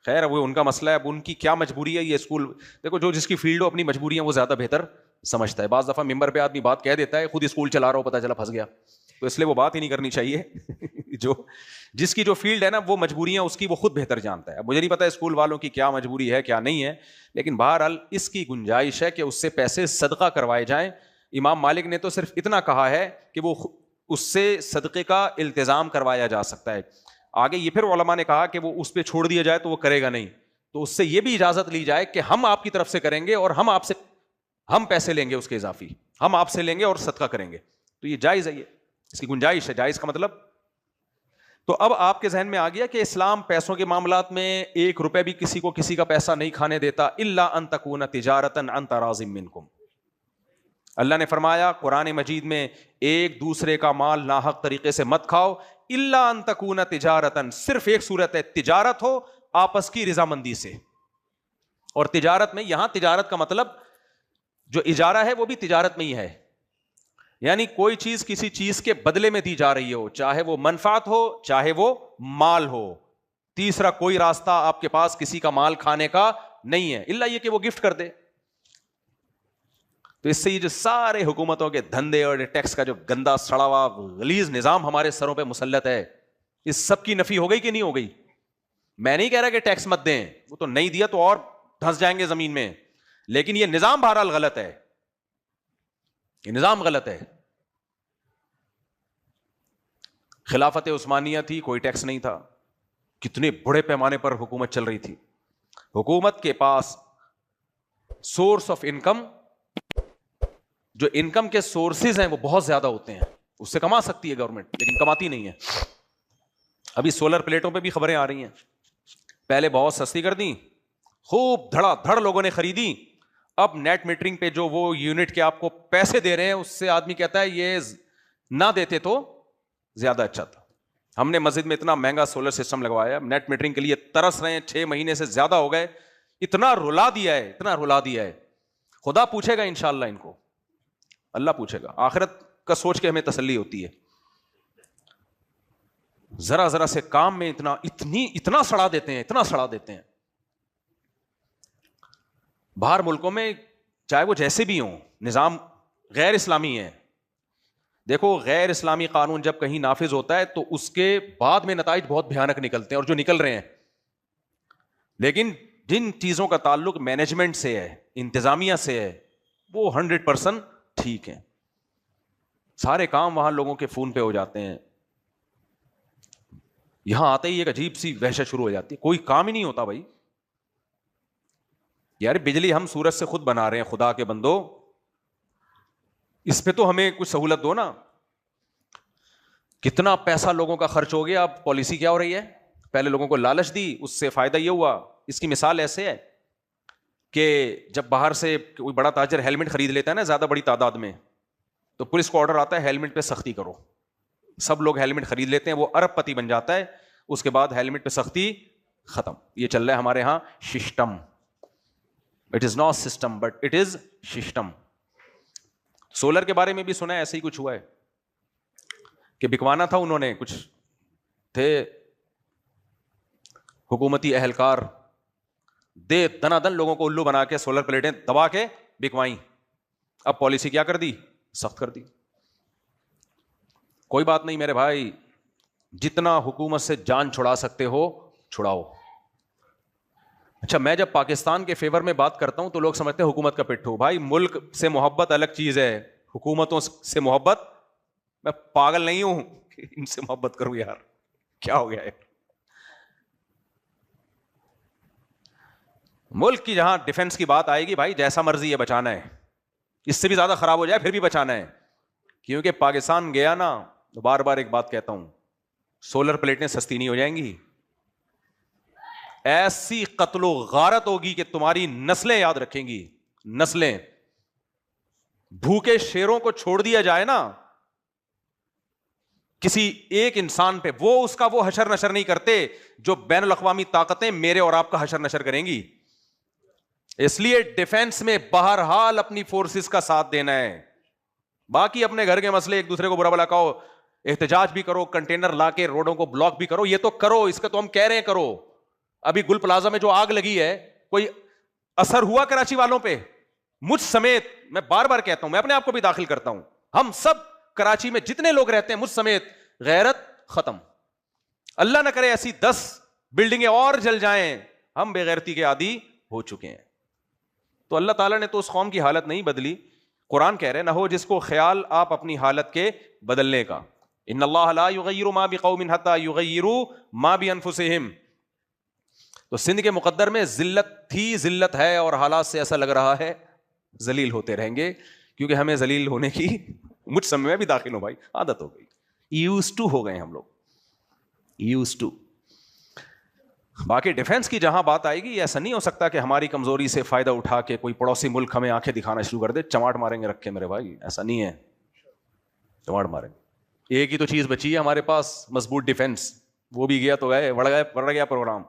خیر وہ ان کا مسئلہ ہے, اب ان کی کیا مجبوری ہے. یہ اسکول دیکھو, جو جس کی فیلڈ ہو اپنی مجبوریاں وہ زیادہ بہتر سمجھتا ہے. بعض دفعہ ممبر پہ آدمی بات کہہ دیتا ہے, خود اسکول چلا رہا ہو, پتہ چلا پھنس گیا, تو اس لیے وہ بات ہی نہیں کرنی چاہیے. جو جس کی جو فیلڈ ہے نا, وہ مجبوریاں اس کی وہ خود بہتر جانتا ہے. اب مجھے نہیں پتا اسکول والوں کی کیا مجبوری ہے کیا نہیں ہے, لیکن بہرحال اس کی گنجائش ہے کہ اس سے پیسے صدقہ کروائے جائیں. امام مالک نے تو صرف اتنا کہا ہے کہ وہ اس سے صدقے کا التزام کروایا جا سکتا ہے. آگے یہ پھر علماء نے کہا کہ وہ اس پہ چھوڑ دیا جائے تو وہ کرے گا نہیں, تو اس سے یہ بھی اجازت لی جائے کہ ہم آپ کی طرف سے کریں گے اور ہم پیسے لیں گے اس کے اضافی, ہم آپ سے لیں گے اور صدقہ کریں گے. تو یہ جائز ہے, یہ اس کی گنجائش ہے. جائز کا مطلب, تو اب آپ کے ذہن میں آ گیا کہ اسلام پیسوں کے معاملات میں 1 روپے بھی کسی کو کسی کا پیسہ نہیں کھانے دیتا. الا ان تکون تجارتا عن تراض منکم. اللہ نے فرمایا قرآن مجید میں, ایک دوسرے کا مال ناحق طریقے سے مت کھاؤ. الا ان تکون تجارتا, صرف ایک صورت ہے, تجارت ہو آپس کی رضامندی سے. اور تجارت میں یہاں تجارت کا مطلب جو اجارہ ہے وہ بھی تجارت میں ہی ہے, یعنی کوئی چیز کسی چیز کے بدلے میں دی جا رہی ہو, چاہے وہ منفعت ہو چاہے وہ مال ہو. تیسرا کوئی راستہ آپ کے پاس کسی کا مال کھانے کا نہیں ہے, الا یہ کہ وہ گفٹ کر دے. تو اس سے یہ جو سارے حکومتوں کے دھندے اور ٹیکس کا جو گندا سڑا ہوا غلیظ نظام ہمارے سروں پہ مسلط ہے, اس سب کی نفی ہو گئی کہ نہیں ہو گئی؟ میں نہیں کہہ رہا کہ ٹیکس مت دیں, وہ تو نہیں دیا تو اور دھنس جائیں گے زمین میں, لیکن یہ نظام بہرحال غلط ہے, یہ نظام غلط ہے. خلافت عثمانیہ تھی, کوئی ٹیکس نہیں تھا, کتنے بڑے پیمانے پر حکومت چل رہی تھی. حکومت کے پاس سورس آف انکم, جو انکم کے سورسز ہیں وہ بہت زیادہ ہوتے ہیں, اس سے کما سکتی ہے گورنمنٹ, لیکن کماتی نہیں ہے. ابھی سولر پلیٹوں پہ بھی خبریں آ رہی ہیں, پہلے بہت سستی کر دیں, خوب دھڑا دھڑ لوگوں نے خریدی, اب نیٹ میٹرنگ پہ جو وہ یونٹ کے آپ کو پیسے دے رہے ہیں, اس سے آدمی کہتا ہے یہ نہ دیتے تو زیادہ اچھا تھا. ہم نے مسجد میں اتنا مہنگا سولر سسٹم لگوایا, نیٹ میٹرنگ کے لیے ترس رہے ہیں, 6 مہینے سے زیادہ ہو گئے, اتنا رلا دیا ہے, اتنا رلا دیا ہے. خدا پوچھے گا انشاءاللہ ان کو, اللہ پوچھے گا. آخرت کا سوچ کے ہمیں تسلی ہوتی ہے. ذرا ذرا سے کام میں اتنا سڑا دیتے ہیں, اتنا سڑا دیتے ہیں. باہر ملکوں میں چاہے وہ جیسے بھی ہوں, نظام غیر اسلامی ہے. دیکھو غیر اسلامی قانون جب کہیں نافذ ہوتا ہے تو اس کے بعد میں نتائج بہت بھیانک نکلتے ہیں, اور جو نکل رہے ہیں. لیکن جن چیزوں کا تعلق مینجمنٹ سے ہے, انتظامیہ سے ہے, وہ 100% ٹھیک ہیں. سارے کام وہاں لوگوں کے فون پہ ہو جاتے ہیں. یہاں آتے ہی ایک عجیب سی وحشت شروع ہو جاتی ہے, کوئی کام ہی نہیں ہوتا بھائی. یار بجلی ہم سورج سے خود بنا رہے ہیں, خدا کے بندو, اس پہ تو ہمیں کچھ سہولت دو نا. کتنا پیسہ لوگوں کا خرچ ہو گیا. اب پالیسی کیا ہو رہی ہے, پہلے لوگوں کو لالچ دی, اس سے فائدہ یہ ہوا. اس کی مثال ایسے ہے کہ جب باہر سے کوئی بڑا تاجر ہیلمٹ خرید لیتا ہے نا زیادہ بڑی تعداد میں, تو پولیس کو آرڈر آتا ہے ہیلمٹ پہ سختی کرو. سب لوگ ہیلمٹ خرید لیتے ہیں, وہ ارب پتی بن جاتا ہے. اس کے بعد ہیلمٹ پہ سختی ختم. یہ چل رہا ہے ہمارے ہاں system. It is not system but it is system. Solar کے بارے میں بھی سنا ہے, ایسے ہی کچھ ہوا ہے کہ بکوانا تھا انہوں نے, کچھ تھے حکومتی اہلکار, دے دنا دن لوگوں کو الو بنا کے سولر پلیٹیں دبا کے بکوائیں. اب پالیسی کیا کر دی, سخت کر دی. کوئی بات نہیں میرے بھائی, جتنا حکومت سے جان چھڑا سکتے ہو چھڑاؤ. اچھا, میں جب پاکستان کے فیور میں بات کرتا ہوں تو لوگ سمجھتے ہیں حکومت کا پٹھو. بھائی ملک سے محبت الگ چیز ہے, حکومتوں سے محبت. میں پاگل نہیں ہوں کہ ان سے محبت کروں یار, کیا ہو گیا ہے. ملک کی جہاں ڈیفنس کی بات آئے گی بھائی, جیسا مرضی ہے بچانا ہے, اس سے بھی زیادہ خراب ہو جائے پھر بھی بچانا ہے. کیونکہ پاکستان گیا نا, تو بار بار ایک بات کہتا ہوں, سولر پلیٹیں سستی نہیں ہو جائیں گی, ایسی قتل و غارت ہوگی کہ تمہاری نسلیں یاد رکھیں گی, نسلیں. بھوکے شیروں کو چھوڑ دیا جائے نا کسی ایک انسان پہ, وہ اس کا وہ حشر نشر نہیں کرتے جو بین الاقوامی طاقتیں میرے اور آپ کا حشر نشر کریں گی. اس لیے ڈیفنس میں بہرحال اپنی فورسز کا ساتھ دینا ہے. باقی اپنے گھر کے مسئلے, ایک دوسرے کو برا بھلا کہو, احتجاج بھی کرو, کنٹینر لا کے روڈوں کو بلاک بھی کرو, یہ تو کرو, اس کا تو ہم کہہ رہے ہیں کرو. ابھی گل پلازا میں جو آگ لگی ہے, کوئی اثر ہوا کراچی والوں پہ؟ مجھ سمیت, میں بار بار کہتا ہوں, میں اپنے آپ کو بھی داخل کرتا ہوں, ہم سب کراچی میں جتنے لوگ رہتے ہیں مجھ سمیت, غیرت ختم. اللہ نہ کرے ایسی 10 بلڈنگیں اور جل جائیں, ہم بے غیرتی کے عادی ہو چکے ہیں. تو اللہ تعالیٰ نے تو اس قوم کی حالت نہیں بدلی. قرآن کہہ رہے نہ ہو جس کو خیال آپ اپنی حالت کے بدلنے کا. ان اللہ لا یغیر ما بقوم حتی یغیروا ما بانفسہم. تو سندھ کے مقدر میں ذلت تھی, ذلت ہے, اور حالات سے ایسا لگ رہا ہے ذلیل ہوتے رہیں گے, کیونکہ ہمیں ذلیل ہونے کی, مجھ سمے میں بھی داخل ہوں بھائی, عادت ہو گئی, یوز ٹو ہو گئے ہم لوگ, یوز ٹو. باقی ڈیفنس کی جہاں بات آئے گی, ایسا نہیں ہو سکتا کہ ہماری کمزوری سے فائدہ اٹھا کے کوئی پڑوسی ملک ہمیں آنکھیں دکھانا شروع کر دے, چماٹ ماریں گے رکھ کے میرے بھائی, ایسا نہیں ہے, چماٹ ماریں گے. ایک ہی تو چیز بچی ہے ہمارے پاس, مضبوط ڈیفنس, وہ بھی گیا تو گئے, بڑھ گیا پروگرام.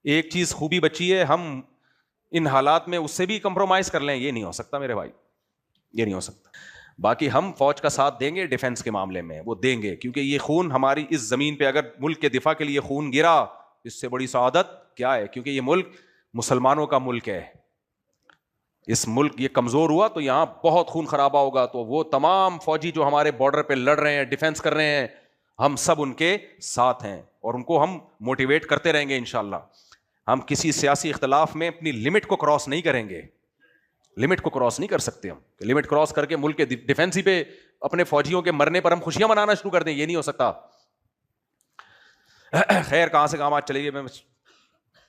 ایک چیز خوبی بچی ہے, ہم ان حالات میں اس سے بھی کمپرومائز کر لیں, یہ نہیں ہو سکتا میرے بھائی, یہ نہیں ہو سکتا. باقی ہم فوج کا ساتھ دیں گے ڈیفنس کے معاملے میں, وہ دیں گے, کیونکہ یہ خون ہماری اس زمین پہ اگر ملک کے دفاع کے لیے خون گرا, اس سے بڑی سعادت کیا ہے, کیونکہ یہ ملک مسلمانوں کا ملک ہے. اس ملک یہ کمزور ہوا تو یہاں بہت خون خرابہ ہوگا, تو وہ تمام فوجی جو ہمارے بارڈر پہ لڑ رہے ہیں, ڈیفنس کر رہے ہیں, ہم سب ان کے ساتھ ہیں, اور ان کو ہم موٹیویٹ کرتے رہیں گے انشاءاللہ. ہم کسی سیاسی اختلاف میں اپنی لمٹ کو کراس نہیں کریں گے, لمٹ کو کراس نہیں کر سکتے ہم. لمٹ کراس کر کے ملک کے ڈیفنس ہی پہ اپنے فوجیوں کے مرنے پر ہم خوشیاں منانا شروع کر دیں, یہ نہیں ہو سکتا. خیر کہاں سے کہاں بات چلے گی,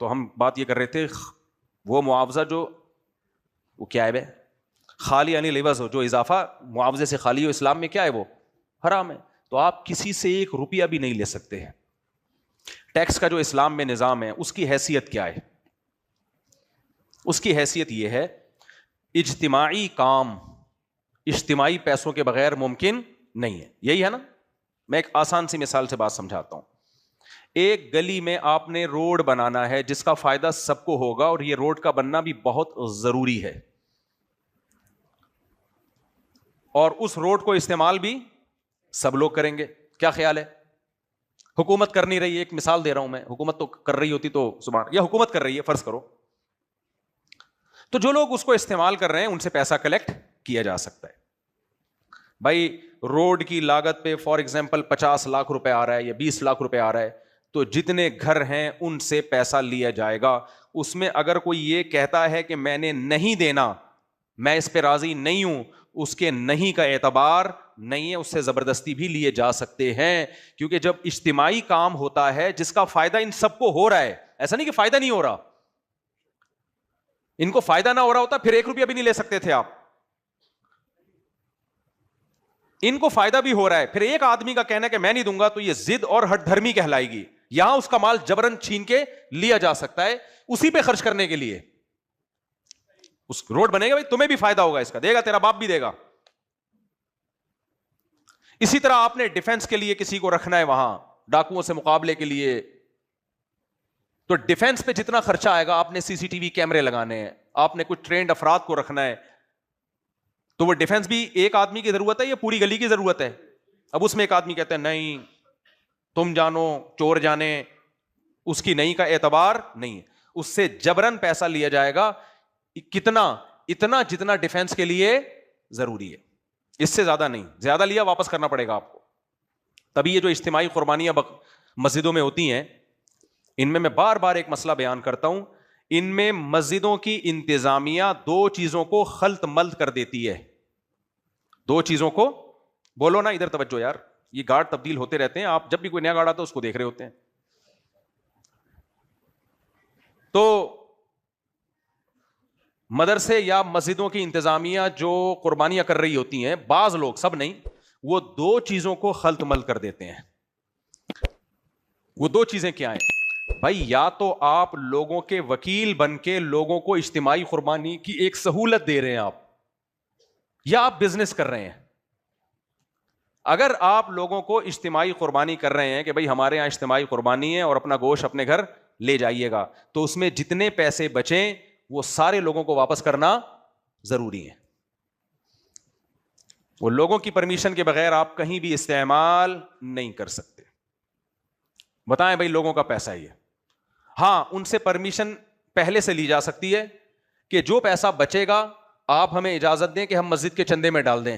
تو ہم بات یہ کر رہے تھے, وہ معاوضہ جو وہ کیا ہے بے, خالی یعنی لیوز ہو, جو اضافہ معاوضے سے خالی ہو, اسلام میں کیا ہے, وہ حرام ہے. تو آپ کسی سے 1 روپیہ بھی نہیں لے سکتے ہیں. ٹیکس کا جو اسلام میں نظام ہے اس کی حیثیت کیا ہے؟ اس کی حیثیت یہ ہے, اجتماعی کام اجتماعی پیسوں کے بغیر ممکن نہیں ہے. یہی ہے نا. میں ایک آسان سی مثال سے بات سمجھاتا ہوں. ایک گلی میں آپ نے روڈ بنانا ہے جس کا فائدہ سب کو ہوگا, اور یہ روڈ کا بننا بھی بہت ضروری ہے, اور اس روڈ کو استعمال بھی سب لوگ کریں گے. کیا خیال ہے؟ حکومت کر نہیں رہی ہے, ایک مثال دے رہا ہوں میں, حکومت تو کر رہی ہوتی تو سبحان, یا حکومت کر رہی ہے فرض کرو, تو جو لوگ اس کو استعمال کر رہے ہیں ان سے پیسہ کلیکٹ کیا جا سکتا ہے. بھائی روڈ کی لاگت پہ فار ایگزامپل 50 لاکھ روپے آ رہا ہے یا 20 لاکھ روپے آ رہا ہے, تو جتنے گھر ہیں ان سے پیسہ لیا جائے گا. اس میں اگر کوئی یہ کہتا ہے کہ میں نے نہیں دینا, میں اس پہ راضی نہیں ہوں, اس کے نہیں کا اعتبار نہیں ہے, اس سے زبردستی بھی لیے جا سکتے ہیں. کیونکہ جب اجتماعی کام ہوتا ہے جس کا فائدہ ان سب کو ہو رہا ہے, ایسا نہیں کہ فائدہ نہیں ہو رہا, ان کو فائدہ نہ ہو رہا ہوتا پھر 1 روپیہ بھی نہیں لے سکتے تھے آپ. ان کو فائدہ بھی ہو رہا ہے, پھر ایک آدمی کا کہنا کہ میں نہیں دوں گا تو یہ ضد اور ہٹ دھرمی کہلائے گی. یہاں اس کا مال جبرن چھین کے لیا جا سکتا ہے اسی پہ خرچ کرنے کے لیے. اس روڈ بنے گا, بھائی تمہیں بھی فائدہ ہوگا, اس کا دے گا تیرا باپ بھی دے گا. اسی طرح آپ نے ڈیفنس کے لیے کسی کو رکھنا ہے وہاں, ڈاکوؤں سے مقابلے کے لیے, تو ڈیفنس پہ جتنا خرچہ آئے گا, آپ نے سی سی ٹی وی کیمرے لگانے ہیں, آپ نے کچھ ٹرینڈ افراد کو رکھنا ہے, تو وہ ڈیفنس بھی ایک آدمی کی ضرورت ہے یا پوری گلی کی ضرورت ہے؟ اب اس میں ایک آدمی کہتا ہے نہیں تم جانو چور جانے, اس کی نہیں کا اعتبار نہیں ہے, اس سے جبرن پیسہ لیا جائے گا. کتنا؟ اتنا جتنا ڈیفنس کے لیے ضروری ہے, اس سے زیادہ نہیں. زیادہ لیا واپس کرنا پڑے گا آپ کو. تبھی یہ جو اجتماعی قربانیاں مسجدوں میں ہوتی ہیں, ان میں بار بار ایک مسئلہ بیان کرتا ہوں, ان میں مسجدوں کی انتظامیہ 2 چیزوں کو خلط ملط کر دیتی ہے. 2 چیزوں کو, بولو نا ادھر توجہ یار, یہ گارڈ تبدیل ہوتے رہتے ہیں, آپ جب بھی کوئی نیا گارڈ آتا ہے اس کو دیکھ رہے ہوتے ہیں. تو مدرسے یا مسجدوں کی انتظامیہ جو قربانیاں کر رہی ہوتی ہیں، بعض لوگ، سب نہیں، وہ دو چیزوں کو خلط مل کر دیتے ہیں. وہ دو چیزیں کیا ہیں بھائی؟ یا تو آپ لوگوں کے وکیل بن کے لوگوں کو اجتماعی قربانی کی ایک سہولت دے رہے ہیں آپ، یا آپ بزنس کر رہے ہیں. اگر آپ لوگوں کو اجتماعی قربانی کر رہے ہیں کہ بھائی ہمارے یہاں اجتماعی قربانی ہے اور اپنا گوشت اپنے گھر لے جائیے گا، تو اس میں جتنے پیسے بچیں وہ سارے لوگوں کو واپس کرنا ضروری ہے. وہ لوگوں کی پرمیشن کے بغیر آپ کہیں بھی استعمال نہیں کر سکتے. بتائیں بھائی، لوگوں کا پیسہ ہی ہے. ہاں، ان سے پرمیشن پہلے سے لی جا سکتی ہے کہ جو پیسہ بچے گا آپ ہمیں اجازت دیں کہ ہم مسجد کے چندے میں ڈال دیں.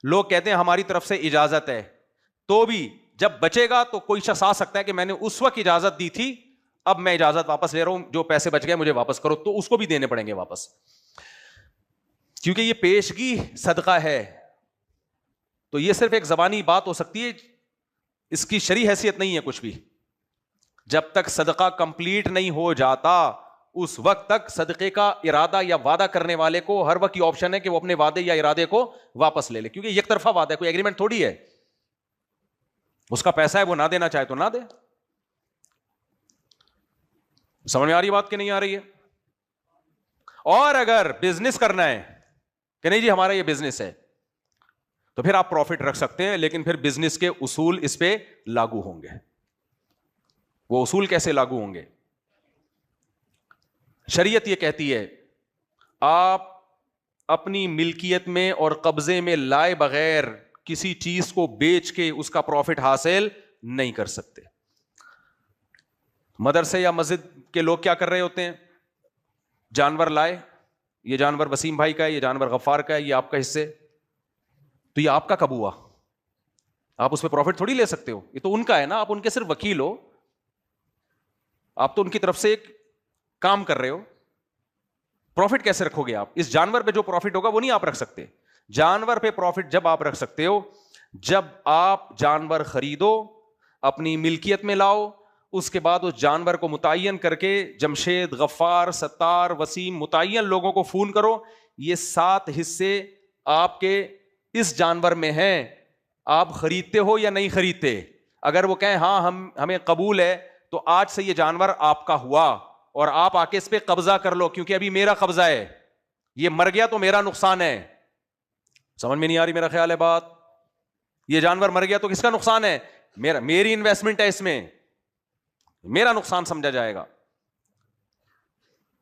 لوگ کہتے ہیں ہماری طرف سے اجازت ہے، تو بھی جب بچے گا تو کوئی شخص آ سکتا ہے کہ میں نے اس وقت اجازت دی تھی، اب میں اجازت واپس لے رہا ہوں، جو پیسے بچ گئے مجھے واپس کرو، تو اس کو بھی دینے پڑیں گے واپس، کیونکہ یہ پیشگی صدقہ ہے. تو یہ صرف ایک زبانی بات ہو سکتی ہے، اس کی شرعی حیثیت نہیں ہے کچھ بھی. جب تک صدقہ کمپلیٹ نہیں ہو جاتا اس وقت تک صدقے کا ارادہ یا وعدہ کرنے والے کو ہر وقت یہ آپشن ہے کہ وہ اپنے وعدے یا ارادے کو واپس لے لے، کیونکہ یک طرفہ وعدہ ہے، کوئی ایگریمنٹ تھوڑی ہے. اس کا پیسہ ہے، وہ نہ دینا چاہے تو نہ دے. سمجھ میں آ رہی بات کہ نہیں آ رہی ہے؟ اور اگر بزنس کرنا ہے کہ نہیں جی ہمارا یہ بزنس ہے، تو پھر آپ پروفٹ رکھ سکتے ہیں، لیکن پھر بزنس کے اصول اس پہ لاگو ہوں گے. وہ اصول کیسے لاگو ہوں گے؟ شریعت یہ کہتی ہے آپ اپنی ملکیت میں اور قبضے میں لائے بغیر کسی چیز کو بیچ کے اس کا پروفٹ حاصل نہیں کر سکتے. مدرسے یا مسجد کے لوگ کیا کر رہے ہوتے ہیں؟ جانور لائے، یہ جانور وسیم بھائی کا ہے، یہ جانور غفار کا ہے، یہ آپ کا حصے، تو یہ آپ کا کب ہوا؟ آپ اس پہ پروفٹ تھوڑی لے سکتے ہو، یہ تو ان کا ہے نا، آپ ان کے صرف وکیل ہو، آپ تو ان کی طرف سے ایک کام کر رہے ہو. پروفٹ کیسے رکھو گے آپ؟ اس جانور پہ جو پروفٹ ہوگا وہ نہیں آپ رکھ سکتے. جانور پہ پروفٹ جب آپ رکھ سکتے ہو جب آپ جانور خریدو، اپنی ملکیت میں لاؤ، اس کے بعد اس جانور کو متعین کر کے جمشید، غفار، ستار، وسیم، متعین لوگوں کو فون کرو، یہ 7 حصے آپ کے اس جانور میں ہیں، آپ خریدتے ہو یا نہیں خریدتے؟ اگر وہ کہیں ہاں ہمیں قبول ہے، تو آج سے یہ جانور آپ کا ہوا اور آپ آ کے اس پہ قبضہ کر لو، کیونکہ ابھی میرا قبضہ ہے، یہ مر گیا تو میرا نقصان ہے. سمجھ میں نہیں آ رہی میرا خیال ہے بات؟ یہ جانور مر گیا تو کس کا نقصان ہے؟ میری انویسٹمنٹ ہے، اس میں میرا نقصان سمجھا جائے گا.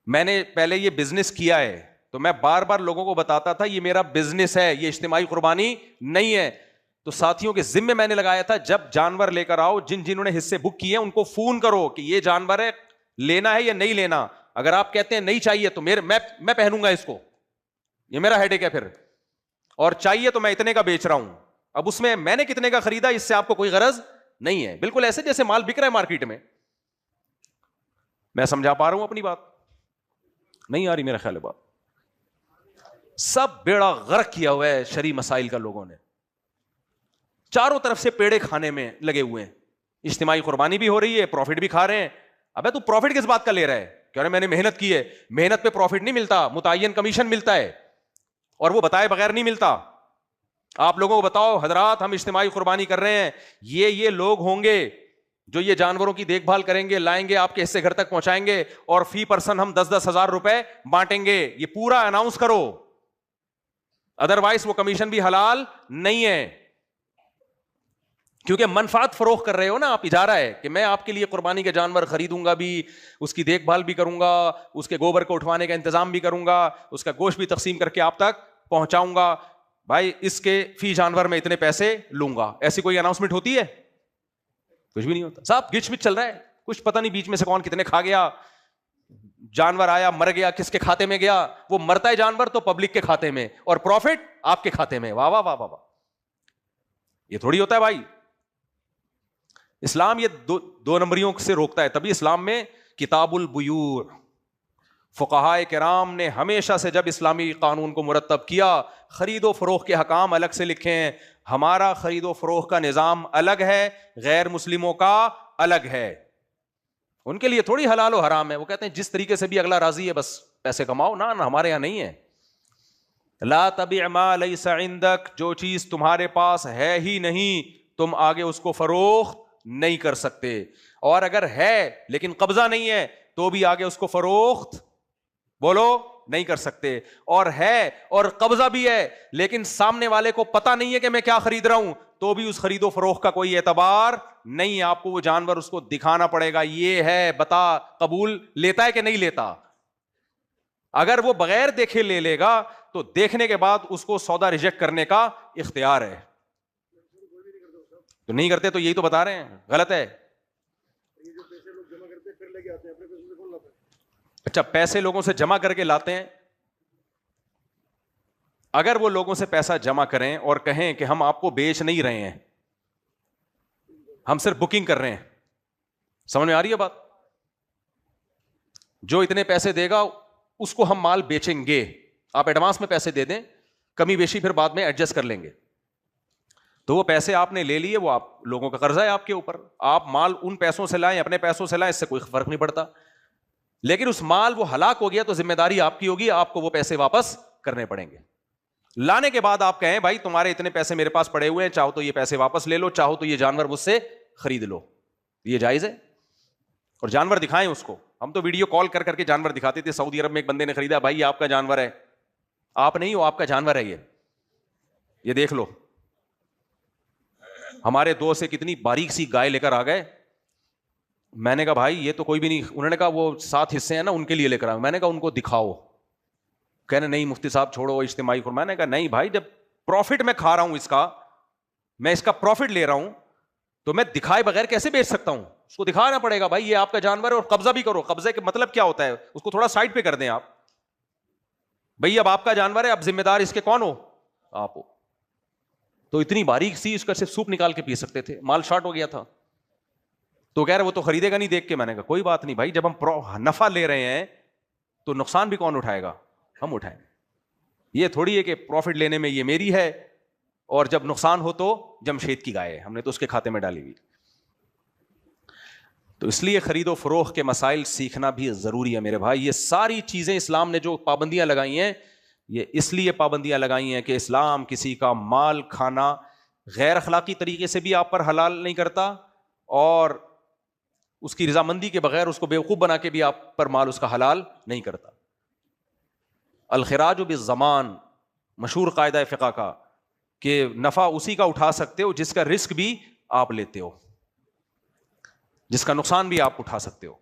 میں نے پہلے یہ بزنس کیا ہے، تو میں بار بار لوگوں کو بتاتا تھا یہ میرا بزنس ہے، یہ اجتماعی قربانی نہیں ہے. تو ساتھیوں کے ذمے میں نے لگایا تھا جب جانور لے کر آؤ، جنہوں نے حصے بک کیے ان کو فون کرو کہ یہ جانور ہے، لینا ہے یا نہیں لینا. اگر آپ کہتے ہیں نہیں چاہیے تو میں پہنوں گا اس کو، یہ میرا ہیڈیک ہے پھر، اور چاہیے تو میں اتنے کا بیچ رہا ہوں. اب اس میں نے کتنے کا خریدا اس سے آپ کو کوئی غرض نہیں ہے. بالکل ایسے جیسے مال بک رہا ہے مارکیٹ میں. میں سمجھا پا رہا ہوں اپنی بات؟ نہیں آ رہی میرا خیال ہے بات؟ سب بیڑا غرق کیا ہوا ہے شرعی مسائل کا لوگوں نے، چاروں طرف سے پیڑے کھانے میں لگے ہوئے ہیں. اجتماعی قربانی بھی ہو رہی ہے، پروفٹ بھی کھا رہے ہیں. ابے تو پروفٹ کس بات کا لے رہا ہے؟ کہہ رہے میں نے محنت کی ہے. محنت پہ پروفٹ نہیں ملتا، متعین کمیشن ملتا ہے، اور وہ بتائے بغیر نہیں ملتا. آپ لوگوں کو بتاؤ حضرات ہم اجتماعی قربانی کر رہے ہیں، یہ لوگ ہوں گے جو یہ جانوروں کی دیکھ بھال کریں گے، لائیں گے، آپ کے حصے گھر تک پہنچائیں گے، اور فی پرسن ہم 10-10 ہزار روپے بانٹیں گے. یہ پورا اناؤنس کرو، ادروائز وہ کمیشن بھی حلال نہیں ہے. کیونکہ منفعت فروخت کر رہے ہو نا آپ. اجارہ ہے کہ میں آپ کے لیے قربانی کے جانور خریدوں گا بھی، اس کی دیکھ بھال بھی کروں گا، اس کے گوبر کو اٹھوانے کا انتظام بھی کروں گا، اس کا گوشت بھی تقسیم کر کے آپ تک پہنچاؤں گا. بھائی اس کے فی جانور میں اتنے پیسے لوں گا. ایسی کوئی اناؤنسمنٹ ہوتی ہے؟ کچھ بھی نہیں ہوتا. صاحب گچ پچ چل رہا ہے، کچھ پتہ نہیں بیچ میں سے کون کتنے کھا گیا، جانور آیا مر گیا، کس کے کھاتے میں گیا. وہ مرتا ہے جانور تو پبلک کے کھاتے میں، اور پروفٹ آپ کے کھاتے میں. واہ واہ واہ واہ واہ. یہ تھوڑی ہوتا ہے بھائی. اسلام یہ دو نمبریوں سے روکتا ہے. تبھی اسلام میں کتاب البیوع، فقہائے کرام نے ہمیشہ سے جب اسلامی قانون کو مرتب کیا، خرید و فروخت کے حکام الگ سے لکھے ہیں. ہمارا خرید و فروخت کا نظام الگ ہے، غیر مسلموں کا الگ ہے. ان کے لیے تھوڑی حلال و حرام ہے. وہ کہتے ہیں جس طریقے سے بھی اگلا راضی ہے بس پیسے کماؤ. نہ ہمارے یہاں نہیں ہے. لا تبع ما لیس عندک, جو چیز تمہارے پاس ہے ہی نہیں تم آگے اس کو فروخت نہیں کر سکتے, اور اگر ہے لیکن قبضہ نہیں ہے تو بھی آگے اس کو فروخت بولو نہیں کر سکتے. اور ہے اور قبضہ بھی ہے لیکن سامنے والے کو پتہ نہیں ہے کہ میں کیا خرید رہا ہوں, تو بھی اس خرید و فروخت کا کوئی اعتبار نہیں ہے. آپ کو وہ جانور اس کو دکھانا پڑے گا, یہ ہے, بتا قبول لیتا ہے کہ نہیں لیتا. اگر وہ بغیر دیکھے لے لے گا تو دیکھنے کے بعد اس کو سودا ریجیکٹ کرنے کا اختیار ہے. تو نہیں کرتے, تو یہی تو بتا رہے ہیں غلط ہے. اچھا, پیسے لوگوں سے جمع کر کے لاتے ہیں. اگر وہ لوگوں سے پیسہ جمع کریں اور کہیں کہ ہم آپ کو بیچ نہیں رہے ہیں, ہم صرف بکنگ کر رہے ہیں, سمجھ میں آ رہی ہے بات؟ جو اتنے پیسے دے گا اس کو ہم مال بیچیں گے, آپ ایڈوانس میں پیسے دے دیں, کمی بیشی پھر بعد میں ایڈجسٹ کر لیں گے. تو وہ پیسے آپ نے لے لیے, وہ آپ لوگوں کا قرضہ ہے آپ کے اوپر. آپ مال ان پیسوں سے لائیں اپنے پیسوں سے لائیں, اس سے کوئی فرق نہیں پڑتا. لیکن اس مال وہ ہلاک ہو گیا تو ذمہ داری آپ کی ہوگی, آپ کو وہ پیسے واپس کرنے پڑیں گے. لانے کے بعد آپ کہیں بھائی تمہارے اتنے پیسے میرے پاس پڑے ہوئے ہیں, چاہو تو یہ پیسے واپس لے لو, چاہو تو یہ جانور مجھ سے خرید لو, یہ جائز ہے. اور جانور دکھائیں اس کو. ہم تو ویڈیو کال کر کر کے جانور دکھاتے تھے. سعودی عرب میں ایک بندے نے خریدا, بھائی یہ آپ کا جانور ہے. آپ نہیں ہو, آپ کا جانور ہے یہ دیکھ لو. ہمارے دوست سے کتنی باریک سی گائے لے کر آ گئے. میں نے کہا بھائی یہ تو کوئی بھی نہیں. انہوں نے کہا وہ 7 حصے ہیں نا ان کے لیے لے کر آؤ. میں نے کہا ان کو دکھاؤ. کہنے نہیں مفتی صاحب چھوڑو اجتماعی. میں نے کہا نہیں بھائی, جب پروفٹ میں کھا رہا ہوں اس کا, میں اس کا پروفٹ لے رہا ہوں, تو میں دکھائے بغیر کیسے بیچ سکتا ہوں؟ اس کو دکھانا پڑے گا بھائی یہ آپ کا جانور ہے, اور قبضہ بھی کرو. قبضے کا مطلب کیا ہوتا ہے, اس کو تھوڑا سائڈ پہ کر دیں آپ. بھائی اب آپ کا جانور ہے, اب ذمہ دار اس کے کون ہو؟ آپ ہو. تو اتنی باریک سی, اس کا صرف سوپ نکال کے پی سکتے تھے, مال شارٹ ہو گیا تھا. تو کہہ رہے وہ تو خریدے گا نہیں دیکھ کے. میں نے کہا کوئی بات نہیں بھائی, جب ہم نفع لے رہے ہیں تو نقصان بھی کون اٹھائے گا؟ ہم اٹھائیں. یہ تھوڑی ہے کہ پروفٹ لینے میں یہ میری ہے اور جب نقصان ہو تو جمشید کی گائے ہے, ہم نے تو اس کے کھاتے میں ڈالی ہوئی. تو اس لیے خرید و فروخت کے مسائل سیکھنا بھی ضروری ہے میرے بھائی. یہ ساری چیزیں اسلام نے جو پابندیاں لگائی ہیں, یہ اس لیے پابندیاں لگائی ہیں کہ اسلام کسی کا مال کھانا غیر اخلاقی طریقے سے بھی آپ پر حلال نہیں کرتا, اور اس کی رضامندی کے بغیر اس کو بیوقوف بنا کے بھی آپ پر مال اس کا حلال نہیں کرتا. الخراج بالضمان مشہور قاعدہ فقہ کا, کہ نفع اسی کا اٹھا سکتے ہو جس کا رسک بھی آپ لیتے ہو, جس کا نقصان بھی آپ اٹھا سکتے ہو.